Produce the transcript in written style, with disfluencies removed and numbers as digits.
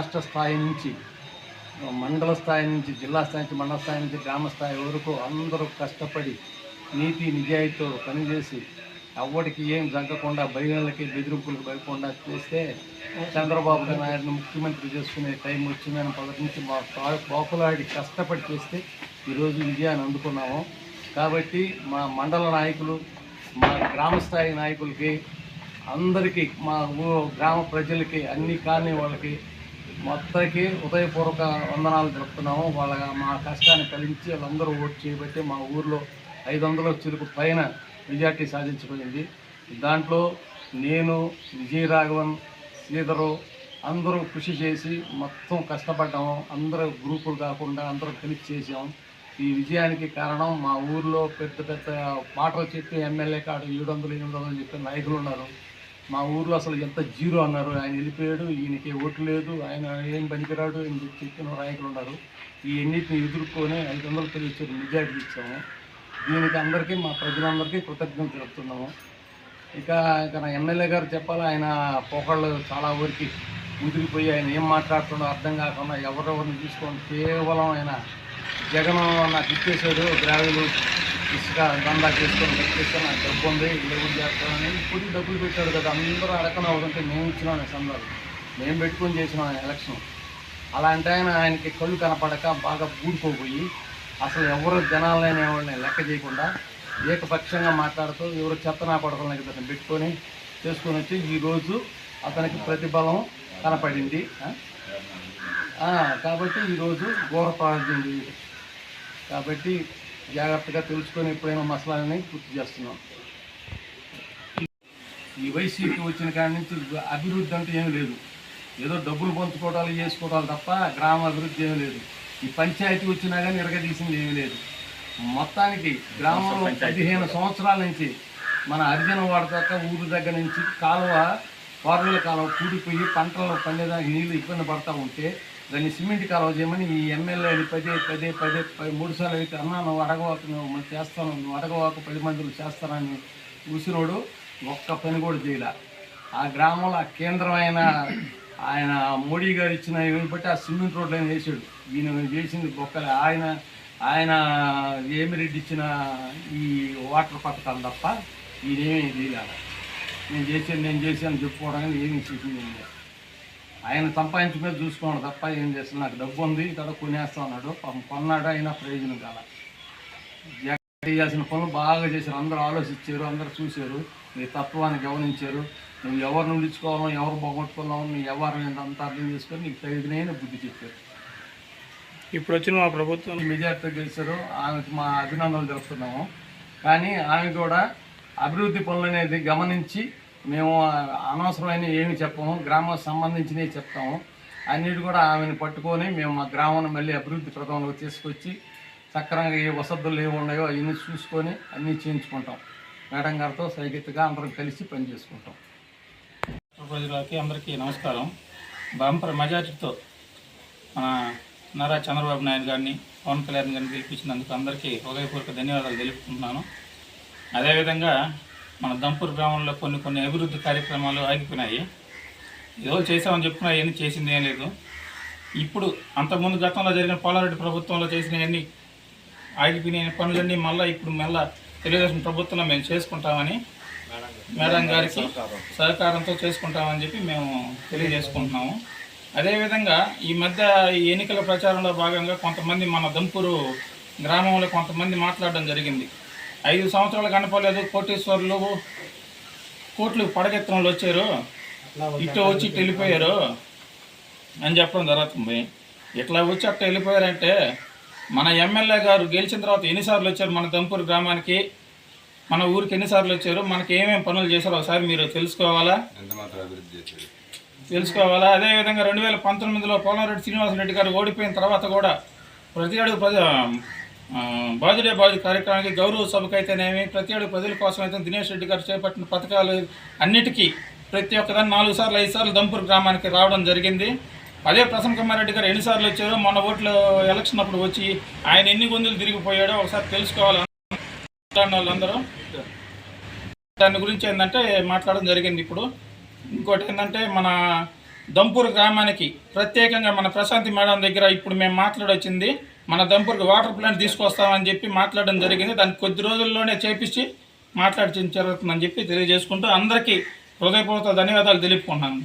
రాష్ట్ర స్థాయి నుంచి మండల స్థాయి నుంచి జిల్లా స్థాయి నుంచి మండల స్థాయి నుంచి గ్రామ స్థాయి వరకు అందరూ కష్టపడి నీతి నిజాయితీతో పనిచేసి ఎవరికి ఏం జరగకుండా భయాలకి బెదిరింపులకు భయకుండా చేస్తే చంద్రబాబు నాయుడుని ముఖ్యమంత్రి చేసుకునే టైం వచ్చిందని మొదటి నుంచి మా బాపులాడి కష్టపడి చేస్తే ఈరోజు విజయాన్ని అందుకున్నాము. కాబట్టి మా మండల నాయకులు, మా గ్రామ స్థాయి నాయకులకి, అందరికీ, మా గ్రామ ప్రజలకి, అన్ని కాలనీ వాళ్ళకి మొత్తానికి హృదయపూర్వక వందనాలు జరుపుతున్నాము. మా కష్టాన్ని కలిగించి వాళ్ళందరూ ఓటు చేయబట్టి మా ఊర్లో 500 చిలుకు పైన మెజార్టీ సాధించబడింది. దాంట్లో నేను, విజయరాఘవన్, శ్రీధరు అందరూ కృషి చేసి మొత్తం కష్టపడ్డాము. అందరూ గ్రూపులు కాకుండా అందరూ కలిసి చేసాము. ఈ విజయానికి కారణం మా ఊర్లో పెద్ద పెద్ద మాటలు చెప్పి ఎమ్మెల్యే కాడు 700 అని చెప్పిన నాయకులు ఉన్నారు. మా ఊర్లో అసలు ఎంత జీరో అన్నారు. ఆయన వెళ్ళిపోయాడు, ఈయనకి ఓటు లేదు, ఆయన ఏం పనికిరాడు అని చెప్పిన నాయకులు ఉన్నారు. ఈ ఎన్నిటిని ఎదుర్కొని 500 తెలియచ్చారు మెజార్టీ ఇచ్చాము. దీనికి అందరికీ, మా ప్రజలందరికీ కృతజ్ఞతలు తెలుపుతున్నాము. ఇక నా ఎమ్మెల్యే గారు చెప్పాలి, ఆయన పోకళ్ళు చాలా వరకు ముదిరిపోయి ఆయన ఏం మాట్లాడుతుండో అర్థం కాకుండా ఎవరెవరిని తీసుకొని కేవలం ఆయన జగన్ నాకు ఇచ్చేసాడు, గ్రావెలు ఇసుక దందా చేసుకొని పెట్టేస్తే నాకు డబ్బు ఉంది, డబ్బులు చేస్తానని ఇప్పుడు డబ్బులు పెట్టాడు కదా. అందరూ అడగన అవుతుంటే మేము ఇచ్చినాం సందర్భం, మేము పెట్టుకొని చేసినాం ఆయన ఎలక్షన్. అలాంటి ఆయనకి కళ్ళు కనపడక బాగా పూడుకోపోయి అసలు ఎవరు జనాలైన వాళ్ళని లెక్క చేయకుండా ఏకపక్షంగా మాట్లాడుతూ ఎవరు చెత్త నా కొడకలని ఇతను పెట్టుకొని చేసుకొని వచ్చి ఈరోజు అతనికి ప్రతిఫలం కనపడింది. కాబట్టి ఈరోజు ఘోర పడింది. కాబట్టి జాగ్రత్తగా తెలుసుకొని ఎప్పుడైనా మసలాలని పూర్తి చేస్తున్నాం. ఈ వైసీపీ వచ్చిన కాడి నుంచి అభివృద్ధి అంటే ఏం లేదు. ఏదో డబ్బులు పంచుకోవడాలు చేసుకోవడాలు తప్ప గ్రామ అభివృద్ధి ఏమీ లేదు. ఈ పంచాయతీ వచ్చినా కానీ ఇరగదీసింది ఏమీ లేదు. మొత్తానికి గ్రామంలో 15 సంవత్సరాల నుంచి మన హరిజన వాడతాక ఊరు దగ్గర నుంచి పారుల కాలువ కూడిపోయి పంటలు పండేదానికి నీళ్ళు ఇబ్బంది పడతా ఉంటే దాన్ని సిమెంట్ కాలువ చేయమని ఈ ఎమ్మెల్యేలు పదే 3 సార్లు అయితే అన్నా నువ్వు అడగవాకు, నువ్వు చేస్తాను, నువ్వు అడగవాకు 10 మందిని చేస్తానని కూసినోడు ఒక్క పని కూడా చేయలే. ఆ గ్రామంలో ఆ కేంద్రమైన ఆయన మోడీ గారు ఇచ్చిన బట్టి ఆ సిమెంట్ రోడ్లు ఆయన వేసాడు. ఈయన చేసింది బొక్కలే. ఆయన ఏమిరెడ్డి ఇచ్చిన ఈ వాటర్ పథకాలు తప్ప ఈయనేమీ చేయలేదు. నేను చేశాను చెప్పుకోవడానికి ఏమి చేసింది ఏం లేదు. ఆయన సంపాదించుకునే చూసుకోవడం తప్ప ఏం చేస్తాను. నాకు డబ్బు ఉంది ఇక్కడ కొనేస్తా ఉన్నాడు, కొన్నాడు, అయినా ప్రయోజనం కాల. చేయాల్సిన పనులు బాగా చేశారు. అందరూ ఆలోచించారు, అందరూ చూశారు, నీ తత్వాన్ని గమనించారు. నువ్వు ఎవరు నుండించుకోవాలో, ఎవరు పోగొట్టుకోవాలో, నువ్వు ఎవరు అంతా అర్థం చేసుకొని నీకు తగిన బుద్ధి చెప్పారు. ఇప్పుడు వచ్చిన మా ప్రభుత్వం మెజార్టీ గెలిచారు. ఆమెకు మా అభినందనలు తెలుపుతున్నాము. కానీ ఆమె కూడా అభివృద్ధి పనులు అనేది గమనించి మేము అనవసరమైన ఏమి చెప్పము, గ్రామానికి సంబంధించినవి చెప్తాము. అన్నిటి కూడా ఆమెను పట్టుకొని మేము మా గ్రామాన్ని మళ్ళీ అభివృద్ధి ప్రదంలోకి తీసుకొచ్చి సక్రమంగా ఏ వసతులు ఏమి ఉన్నాయో అవన్నీ చూసుకొని అన్నీ చేయించుకుంటాం. మేడం గారితో సైకిత్తుగా అందరం కలిసి పనిచేసుకుంటాం. ప్రజలకి అందరికీ నమస్కారం. బంపర్ మెజార్టీతో మన నారా చంద్రబాబు నాయుడు గారిని, పవన్ కళ్యాణ్ గారిని గెలిపించినందుకు అందరికీ హృదయపూర్వక ధన్యవాదాలు తెలుపుకుంటున్నాను. అదేవిధంగా మన దంపూర్ గ్రామంలో కొన్ని అభివృద్ధి కార్యక్రమాలు ఆగిపోయినాయి. ఏదో చేసామని చెప్పుకున్నా అవన్నీ చేసింది ఏం లేదు. ఇప్పుడు అంతకుముందు గతంలో జరిగిన పోలారెడ్డి ప్రభుత్వంలో చేసినవన్నీ ఆగిపోయిన పనులన్నీ ఇప్పుడు మళ్ళీ తెలుగుదేశం ప్రభుత్వంలో మేము చేసుకుంటామని మేడం గారికి సహకారంతో చేసుకుంటామని చెప్పి మేము తెలియజేసుకుంటున్నాము. అదేవిధంగా ఈ మధ్య ఈ ఎన్నికల ప్రచారంలో భాగంగా కొంతమంది మన దంపూరు గ్రామంలో కొంతమంది మాట్లాడడం జరిగింది. 5 సంవత్సరాలు కనపడలేదు, కోటీశ్వరులు కోట్లు పడగెత్తన వాళ్ళు వచ్చారు, ఇట్లా వచ్చి ఇట్లా వెళ్ళిపోయారు అని చెప్పడం జరుగుతుంది. ఇట్లా వచ్చి అట్లా వెళ్ళిపోయారంటే మన ఎమ్మెల్యే గారు గెలిచిన తర్వాత ఎన్నిసార్లు వచ్చారు మన దంపూరు గ్రామానికి, మన ఊరికి ఎన్నిసార్లు వచ్చారు, మనకి ఏమేమి పనులు చేశారో ఒకసారి మీరు తెలుసుకోవాలా. అదేవిధంగా 2019లో పోలారెడ్డి శ్రీనివాసరెడ్డి గారు ఓడిపోయిన తర్వాత కూడా ప్రతి ఏడు బాజుడే బాజు కార్యక్రమానికి, గౌరవ సభకు అయితేనేమి, ప్రతి ఏడు ప్రజల కోసం అయితే దినేష్ రెడ్డి గారు చేపట్టిన పథకాలు అన్నిటికీ ప్రతి ఒక్కదాన్ని 4 సార్లు 5 సార్లు దంపూరు గ్రామానికి రావడం జరిగింది. అదే ప్రసన్న కుమార్ రెడ్డి గారు ఎన్నిసార్లు వచ్చారో, మొన్న ఓట్ల ఎలక్షన్ అప్పుడు వచ్చి ఆయన ఎన్ని గొంతులు తిరిగిపోయాడో ఒకసారి తెలుసుకోవాలి వాళ్ళందరూ. దాని గురించి ఏంటంటే మాట్లాడడం జరిగింది. ఇప్పుడు ఇంకోటి ఏంటంటే మన దంపూర్ గ్రామానికి ప్రత్యేకంగా మన ప్రశాంతి మేడం దగ్గర ఇప్పుడు మేము మాట్లాడొచ్చింది, మన దంపూర్కి వాటర్ ప్లాంట్ తీసుకొస్తామని చెప్పి మాట్లాడడం జరిగింది. దానికి కొద్ది రోజుల్లోనే చేపించి మాట్లాడి జరుగుతుందని చెప్పి తెలియజేసుకుంటూ అందరికీ హృదయపూర్వక ధన్యవాదాలు తెలుపుకుంటున్నాను.